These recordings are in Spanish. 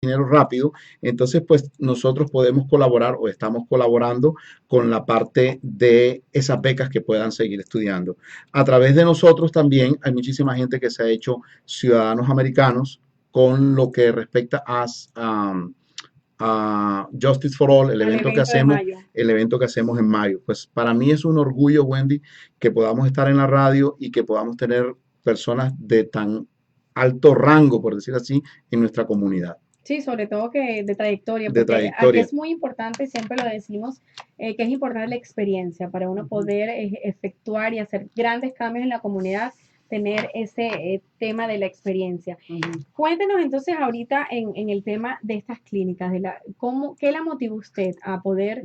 dinero rápido, entonces pues nosotros podemos colaborar o estamos colaborando con la parte de esas becas que puedan seguir estudiando. A través de nosotros también hay muchísima gente que se ha hecho ciudadanos americanos con lo que respecta a Justice for All, al evento de mayo. el evento que hacemos en mayo. Pues para mí es un orgullo, Wendy, que podamos estar en la radio y que podamos tener personas de tan alto rango, por decir así, en nuestra comunidad Sí, sobre todo que de trayectoria, de porque aquí trayectoria. es muy importante, siempre lo decimos, que es importante la experiencia para uno poder efectuar y hacer grandes cambios en la comunidad, tener ese tema de la experiencia. Cuéntenos entonces ahorita en el tema de estas clínicas, ¿qué la motivó usted a poder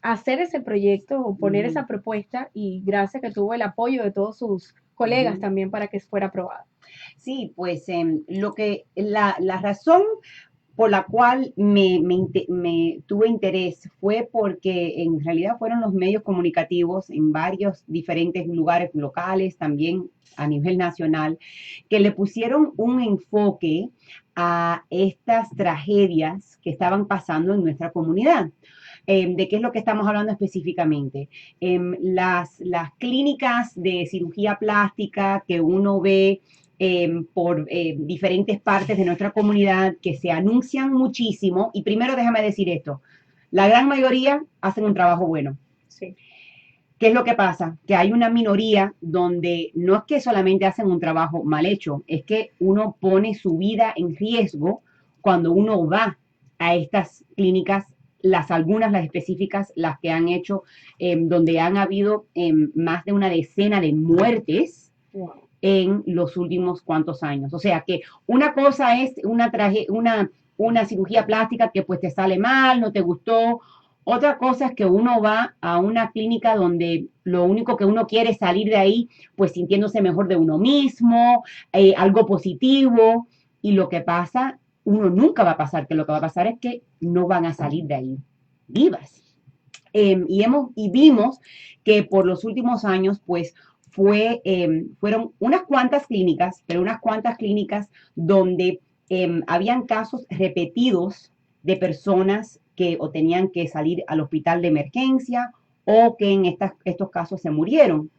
hacer ese proyecto o poner esa propuesta y gracias que tuvo el apoyo de todos sus colegas también para que fuera aprobada? Sí, pues la razón por la cual me tuve interés fue porque en realidad fueron los medios comunicativos en varios diferentes lugares locales, también a nivel nacional, que le pusieron un enfoque a estas tragedias que estaban pasando en nuestra comunidad. ¿De qué es lo que estamos hablando específicamente? Las clínicas de cirugía plástica que uno ve por diferentes partes de nuestra comunidad que se anuncian muchísimo. Y primero déjame decir esto, la gran mayoría hacen un trabajo bueno. Sí. ¿Qué es lo que pasa? Que hay una minoría donde no es que solamente hacen un trabajo mal hecho, es que uno pone su vida en riesgo cuando uno va a estas clínicas, las específicas, las que han hecho, donde han habido más de una decena de muertes. Wow. En los últimos cuantos años. O sea que una cosa es una cirugía plástica que pues te sale mal, no te gustó. Otra cosa es que uno va a una clínica donde lo único que uno quiere es salir de ahí pues sintiéndose mejor de uno mismo, algo positivo, y lo que pasa, uno nunca va a pasar, que lo que va a pasar es que no van a salir de ahí vivas. Y vimos que por los últimos años pues fueron unas cuantas clínicas, pero unas cuantas clínicas donde habían casos repetidos de personas que o tenían que salir al hospital de emergencia o que en estos casos se murieron.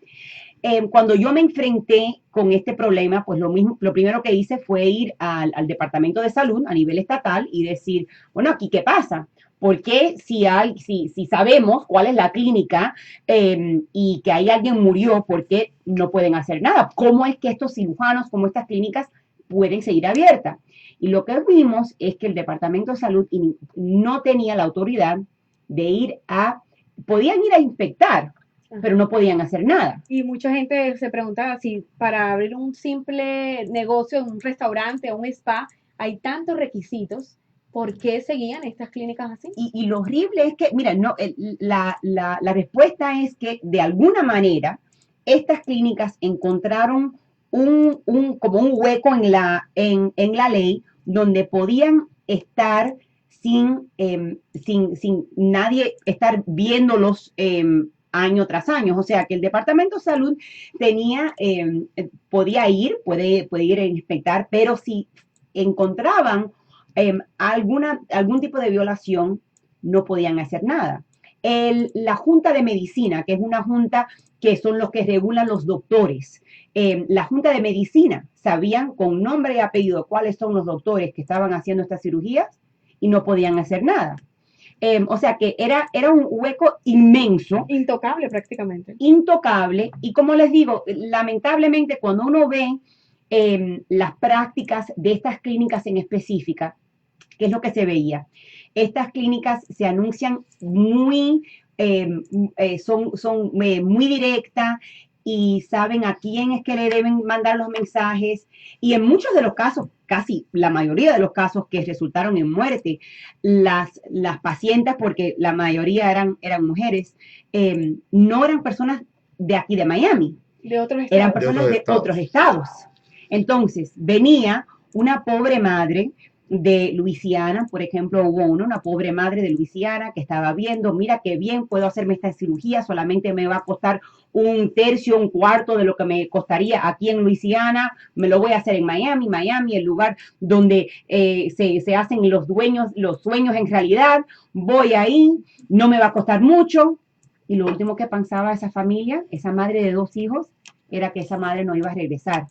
Cuando yo me enfrenté con este problema, pues lo primero que hice fue ir al Departamento de Salud a nivel estatal y decir, bueno, aquí qué pasa. ¿Por qué si sabemos cuál es la clínica y que ahí alguien murió, por qué no pueden hacer nada? ¿Cómo es que estos cirujanos, como estas clínicas, pueden seguir abiertas? Y lo que vimos es que el Departamento de Salud no tenía la autoridad de podían ir a inspectar, pero no podían hacer nada. Y mucha gente se preguntaba si para abrir un simple negocio, un restaurante o un spa, hay tantos requisitos. ¿Por qué seguían estas clínicas así? Y lo horrible es que, mira, no, la respuesta es que de alguna manera estas clínicas encontraron como un hueco en la ley donde podían estar sin nadie estar viéndolos año tras año. O sea que el Departamento de Salud podía puede ir a inspectar, pero si encontraban algún tipo de violación, no podían hacer nada. La Junta de Medicina, que es una junta que son los que regulan los doctores, la Junta de Medicina sabían con nombre y apellido cuáles son los doctores que estaban haciendo estas cirugías y no podían hacer nada. O sea que era un hueco inmenso. Intocable prácticamente. Intocable. Y como les digo, lamentablemente cuando uno ve las prácticas de estas clínicas en específica, ¿qué es lo que se veía? Estas clínicas se anuncian son muy directas y saben a quién es que le deben mandar los mensajes. Y en muchos de los casos, casi la mayoría de los casos que resultaron en muerte, las pacientes, porque la mayoría eran mujeres, no eran personas de aquí de Miami, de otros estados. Eran personas de otros estados. Entonces, venía una pobre madre de Luisiana, por ejemplo, hubo una pobre madre de Luisiana que estaba viendo, mira qué bien, puedo hacerme esta cirugía, solamente me va a costar un tercio, un cuarto de lo que me costaría aquí en Luisiana, me lo voy a hacer en Miami, el lugar donde se hacen los sueños en realidad, voy ahí, no me va a costar mucho. Y lo último que pensaba esa familia, esa madre de 2 hijos, era que esa madre no iba a regresar.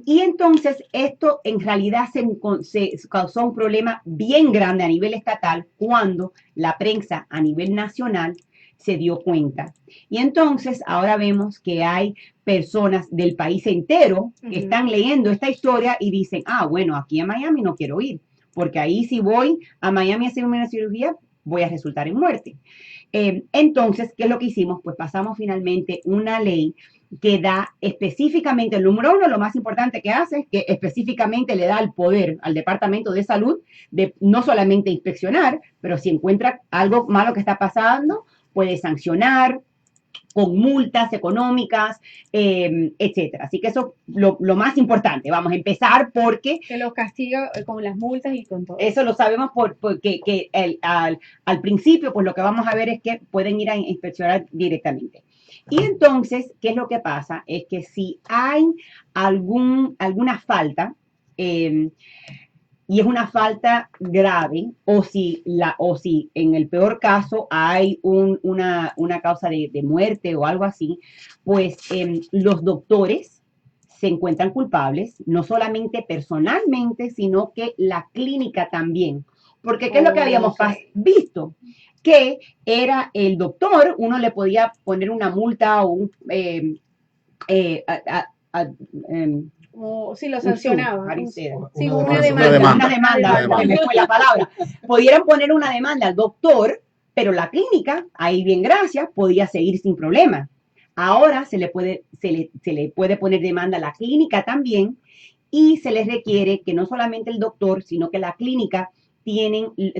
Y entonces esto en realidad se causó un problema bien grande a nivel estatal cuando la prensa a nivel nacional se dio cuenta. Y entonces ahora vemos que hay personas del país entero que están leyendo esta historia y dicen, ah, bueno, aquí a Miami no quiero ir, porque ahí si voy a Miami a hacerme una cirugía, voy a resultar en muerte. Entonces, ¿qué es lo que hicimos? Pues pasamos finalmente una ley que da específicamente, el número uno, lo más importante que hace es que específicamente le da el poder al Departamento de Salud de no solamente inspeccionar, pero si encuentra algo malo que está pasando, puede sancionar con multas económicas, etcétera. Así que eso es lo más importante. Vamos a empezar porque... Que los castiga con las multas y con todo. Eso lo sabemos porque al principio, pues lo que vamos a ver es que pueden ir a inspeccionar directamente. Y entonces, ¿qué es lo que pasa? Es que si hay alguna falta, y es una falta grave, o si en el peor caso hay una causa de muerte o algo así, pues los doctores se encuentran culpables, no solamente personalmente, sino que la clínica también. Porque ¿qué es lo que habíamos visto? Que era el doctor, uno le podía poner una multa o si lo sancionaba. Sí, una demanda, me fue la palabra. Pudieran poner una demanda al doctor, pero la clínica, ahí bien gracias, podía seguir sin problema. Ahora se le puede poner demanda a la clínica también y se les requiere que no solamente el doctor, sino que la clínica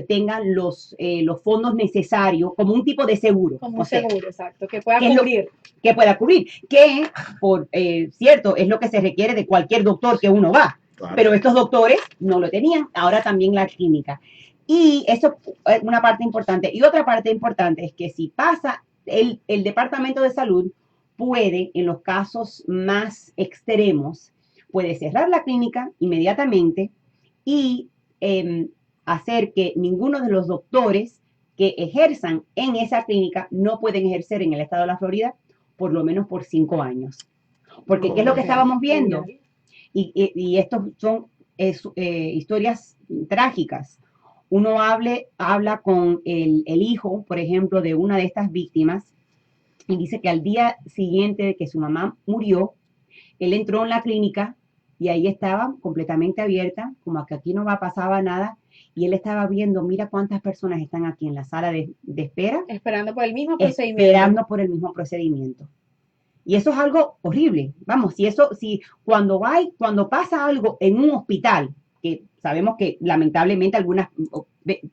tengan los fondos necesarios como un tipo de seguro. Como un seguro, exacto, que pueda cubrir. Que pueda cubrir, que por cierto, es lo que se requiere de cualquier doctor que uno va. Claro. Pero estos doctores no lo tenían, ahora también la clínica. Y eso es una parte importante. Y otra parte importante es que si pasa, el Departamento de Salud puede, en los casos más extremos, puede cerrar la clínica inmediatamente y hacer que ninguno de los doctores que ejerzan en esa clínica no pueden ejercer en el estado de la Florida por lo menos por 5 años. Porque ¿qué es lo que estábamos viendo? Y estos son historias trágicas. Uno habla con el hijo, por ejemplo, de una de estas víctimas y dice que al día siguiente de que su mamá murió, él entró en la clínica y ahí estaba completamente abierta, como que aquí no pasaba nada, y él estaba viendo, mira cuántas personas están aquí en la sala de espera. Esperando por el mismo procedimiento. Esperando por el mismo procedimiento. Y eso es algo horrible. Vamos, si cuando pasa algo en un hospital, que sabemos que lamentablemente algunas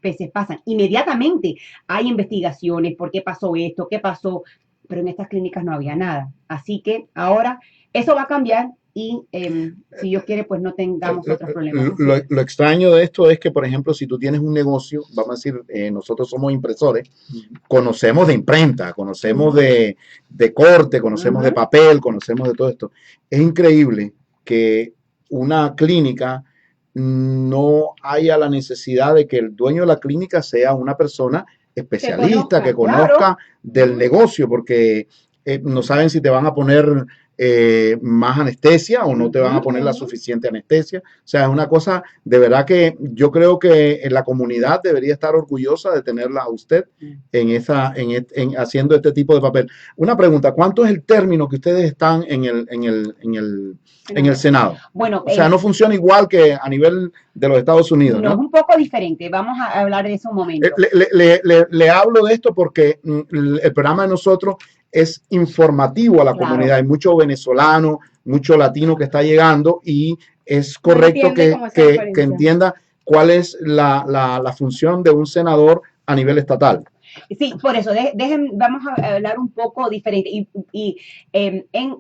veces pasan, inmediatamente hay investigaciones, por qué pasó esto, qué pasó, pero en estas clínicas no había nada. Así que ahora eso va a cambiar y si Dios quiere, pues no tengamos otros problemas. Lo extraño de esto es que, por ejemplo, si tú tienes un negocio, vamos a decir, nosotros somos impresores, conocemos de imprenta, conocemos de corte, conocemos de papel, conocemos de todo esto. Es increíble que una clínica no haya la necesidad de que el dueño de la clínica sea una persona especialista, que conozca claro. del negocio, porque no saben si te van a poner más anestesia o no te van a poner la suficiente anestesia. O sea, es una cosa de verdad que yo creo que la comunidad debería estar orgullosa de tenerla a usted en haciendo este tipo de papel. Una pregunta, ¿cuánto es el término que ustedes están en el Senado? Bueno, o sea, no funciona igual que a nivel de los Estados Unidos, ¿no? Es un poco diferente. Vamos a hablar de eso un momento. Le hablo de esto porque el programa de nosotros es informativo a la comunidad. Hay mucho venezolano, mucho latino que está llegando y es correcto que entienda cuál es la función de un senador a nivel estatal. Sí, por eso, vamos a hablar un poco diferente.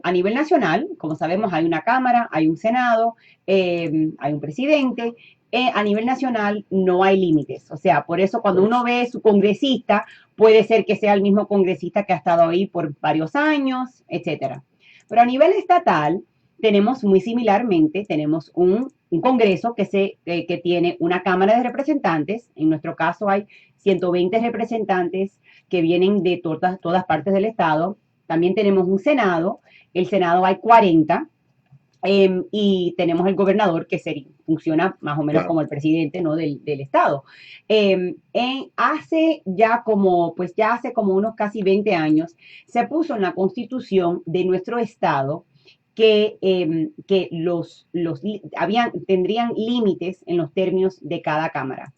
A nivel nacional, como sabemos, hay una Cámara, hay un Senado, hay un presidente a nivel nacional no hay límites. O sea, por eso cuando uno ve su congresista, puede ser que sea el mismo congresista que ha estado ahí por varios años, etcétera. Pero a nivel estatal, tenemos muy similarmente, tenemos un Congreso que tiene una Cámara de Representantes. En nuestro caso hay 120 representantes que vienen de todas partes del Estado. También tenemos un Senado. El Senado hay 40. Y tenemos el gobernador que funciona más o menos Claro. como el presidente, ¿no? del Estado. Hace como unos casi 20 años se puso en la Constitución de nuestro Estado que tendrían límites en los términos de cada cámara.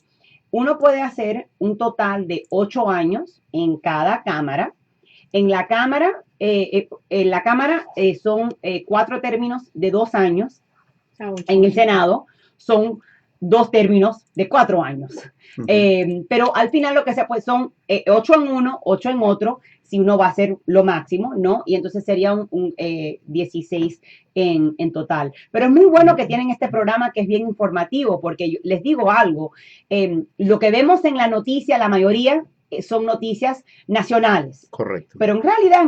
Uno puede hacer un total de 8 años en cada cámara. En la cámara son 4 términos de 2 años. En el Senado son 2 términos de 4 años. Ujú. Pero al final lo que se puede son 8 en uno, 8 en otro, si uno va a hacer lo máximo, ¿no? Y entonces sería un 16 en total. Pero es muy bueno que tienen este programa que es bien informativo, porque les digo algo, lo que vemos en la noticia, la mayoría son noticias nacionales. Correcto. Pero en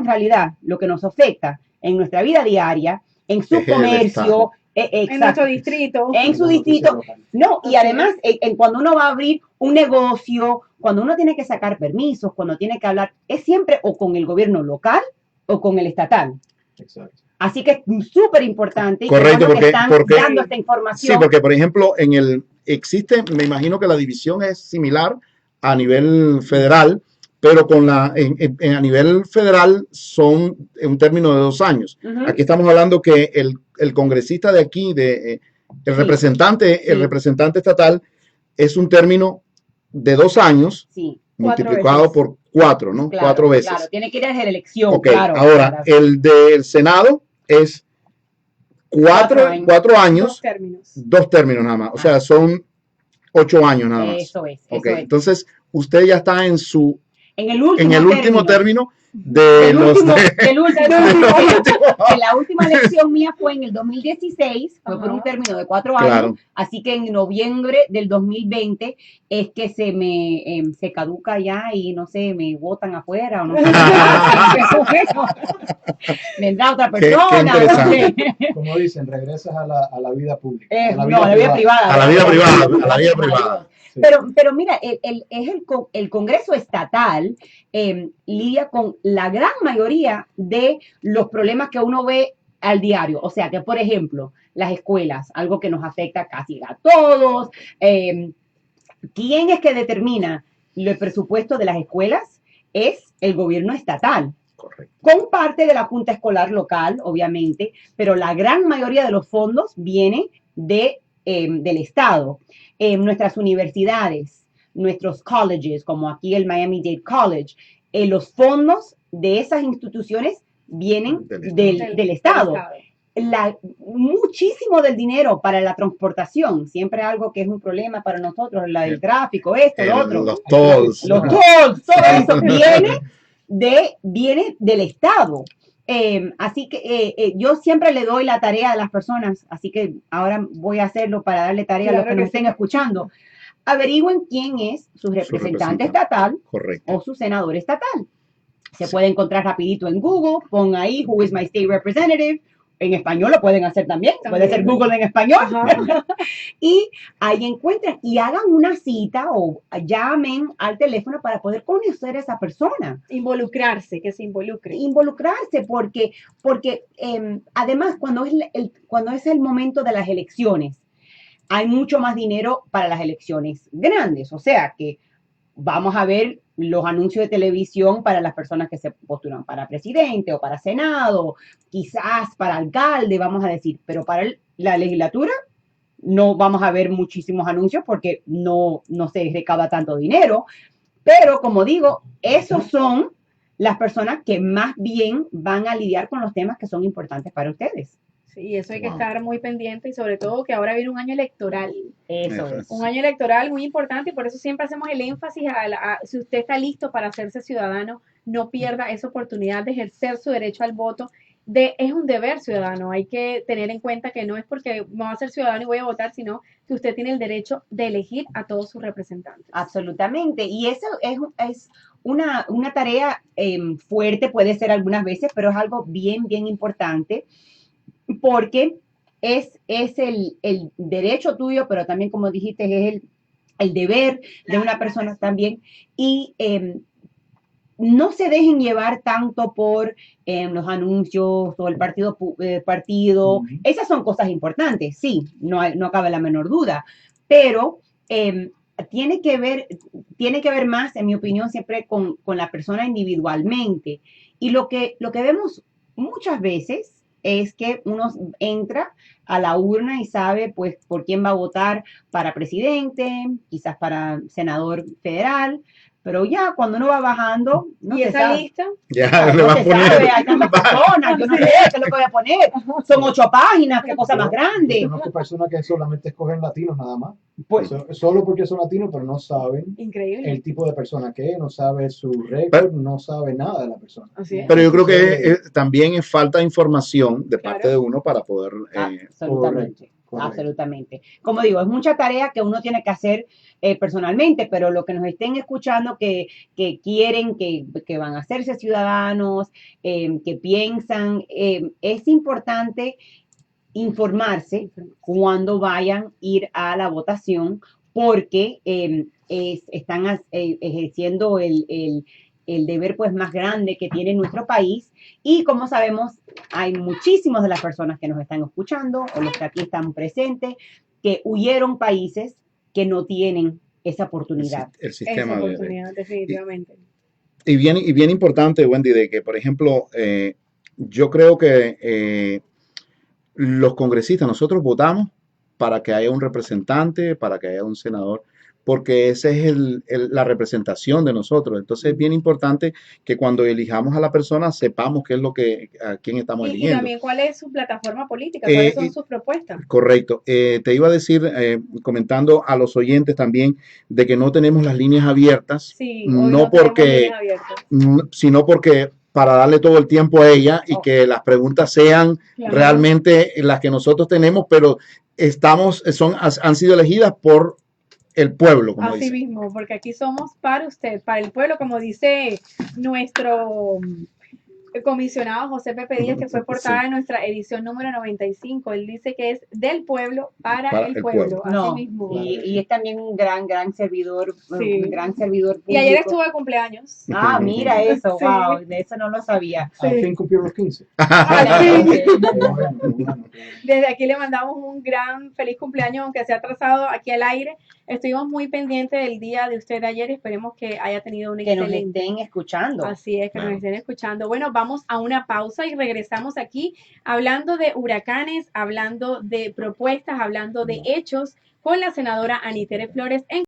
realidad, lo que nos afecta en nuestra vida diaria, en su Es el comercio, Estado. En nuestro distrito. en su distrito, no, y además, cuando uno va a abrir un negocio, cuando uno tiene que sacar permisos, cuando tiene que hablar, es siempre o con el gobierno local o con el estatal. Exacto. Así que es súper importante y Correcto, que están porque dando esta sí, información. porque por ejemplo, existe, me imagino que la división es similar a nivel federal, pero a nivel federal son un término de 2 años. Ujú. Aquí estamos hablando que el congresista de aquí, el Sí. representante, el Sí. representante estatal, es un término de 2 años Sí, 4 multiplicado veces. por 4, ¿no? claro, 4 veces. Claro, tiene que ir a la elección, Ok, claro. ahora, claro. el del Senado es 4 años. 4 Dos años, términos. 2 términos nada más. O sea, son 8 años nada más. Eso es, Ok, eso es. entonces usted ya está en En el último término de Del los último, de- del último. de los últimos. Que la última elección mía fue en el 2016, fue por Ajá. un término de 4 años, Claro. así que en noviembre del 2020 es que se caduca ya y no sé, me botan afuera o no sé. Vendrá otra Qué persona. no interesante. sé. Como dicen, regresas a la vida pública. No, a a la vida privada. A la vida privada, a la vida privada. Sí. Pero mira, el Congreso estatal lidia con la gran mayoría de los problemas que uno ve al diario. O sea, que por ejemplo, las escuelas, algo que nos afecta casi a todos. ¿Quién es que determina el presupuesto de las escuelas? Es el gobierno estatal, Correcto. con parte de la Junta Escolar local, obviamente, pero la gran mayoría de los fondos viene del Estado. Nuestras universidades, nuestros colleges, como aquí el Miami-Dade College, los fondos de esas instituciones vienen del Estado. Muchísimo del dinero para la transportación, siempre algo que es un problema para nosotros, la del tráfico, esto, lo otro. Los tolls. Los tolls, todo eso viene del Estado. Así que yo siempre le doy la tarea a las personas, así que ahora voy a hacerlo para darle tarea a los que nos estén escuchando. Averigüen quién es su representante estatal Correcto. o su senador estatal. Se puede encontrar rapidito en Google, pon ahí Who is my state representative. En español lo pueden hacer también. Puede ser Google en español. Ajá. Y ahí encuentran y hagan una cita o llamen al teléfono para poder conocer a esa persona. Involucrarse, que se involucre. Involucrarse porque además cuando es el momento de las elecciones, hay mucho más dinero para las elecciones grandes. O sea que vamos a ver los anuncios de televisión para las personas que se postulan para presidente o para senado, quizás para alcalde, vamos a decir, pero para la legislatura no vamos a ver muchísimos anuncios porque no se recauda tanto dinero. Pero como digo, esos son las personas que más bien van a lidiar con los temas que son importantes para ustedes. Sí, eso hay que Wow. estar muy pendiente y sobre todo que ahora viene un año electoral. Eso es. Un año electoral muy importante y por eso siempre hacemos el énfasis si usted está listo para hacerse ciudadano, no pierda esa oportunidad de ejercer su derecho al voto es un deber ciudadano. Hay que tener en cuenta que no es porque me voy a ser ciudadano y voy a votar, sino que usted tiene el derecho de elegir a todos sus representantes. Absolutamente. Y eso es una tarea fuerte, puede ser algunas veces, pero es algo bien, bien importante porque es el derecho tuyo, pero también, como dijiste, es el deber de una persona también. Y no se dejen llevar tanto por los anuncios o el partido. Ujú. Esas son cosas importantes, sí, no cabe la menor duda, pero eh, tiene que ver, tiene que ver más, en mi opinión, siempre con la persona individualmente. Y lo que vemos muchas veces es que uno entra a la urna y sabe pues por quién va a votar para presidente, quizás para senador federal, pero ya cuando uno va bajando, no Y se esa sabe. lista, Ya le No va a se poner. sabe, hay tantas personas, yo no sé qué es lo que voy a poner. Son 8 páginas, qué cosa más Yo grande. conozco personas que solamente escogen latinos nada más. Pues, Solo porque son latinos, pero no saben increíble. el tipo de persona que es, no sabe su Pero, récord, no sabe nada de la persona. Así es. pero yo creo que Entonces, también es falta de información de parte de Claro. uno para poder... absolutamente, correcto. absolutamente. Como digo, es mucha tarea que uno tiene que hacer personalmente, pero lo que nos estén escuchando que quieren, que van a hacerse ciudadanos, que piensan, es importante informarse cuando vayan a ir a la votación porque están ejerciendo el deber pues más grande que tiene nuestro país y como sabemos hay muchísimas de las personas que nos están escuchando o los que aquí están presentes que huyeron países que no tienen esa oportunidad. el Esa sistema oportunidad, y, definitivamente. y bien importante, Wendy, de que, por ejemplo, yo creo que los congresistas, nosotros votamos para que haya un representante, para que haya un senador, porque esa es la representación de nosotros. Entonces es bien importante que cuando elijamos a la persona sepamos qué es lo que, a quién estamos Y eligiendo. también cuál es su plataforma política, cuáles son Eh, sus propuestas. Correcto. Te iba a decir, comentando a los oyentes también, de que no tenemos las líneas abiertas, Sí, hoy no no tenemos líneas porque, abiertas. sino porque para darle todo el tiempo a ella y Oh, que las preguntas sean Claro. realmente las que nosotros tenemos, pero han sido elegidas por el pueblo, como Así dicen. mismo, porque aquí somos para usted, para el pueblo, como dice nuestro comisionado José Pepe Díaz, que fue portada Sí, en nuestra edición número 95. Él dice que es del pueblo para para el el pueblo, pueblo. así no, mismo. Claro que y sí. es también un gran servidor, un Sí. gran servidor Y ayer público. estuvo de cumpleaños. Ah, mira eso, Sí, wow, de eso no lo sabía. Al sí. fin cumplieron los 15. Ah, Mira, sí. ok. Qué bueno, qué bueno, qué bueno. Desde aquí le mandamos un gran feliz cumpleaños, aunque se ha atrasado aquí al aire. Estuvimos muy pendientes del día de usted de ayer y esperemos que haya tenido un Que nos excelente. estén escuchando. Así es, que nos Claro. estén escuchando. Bueno, vamos a una pausa y regresamos aquí hablando de huracanes, hablando de propuestas, hablando de hechos con la senadora Anitere Flores en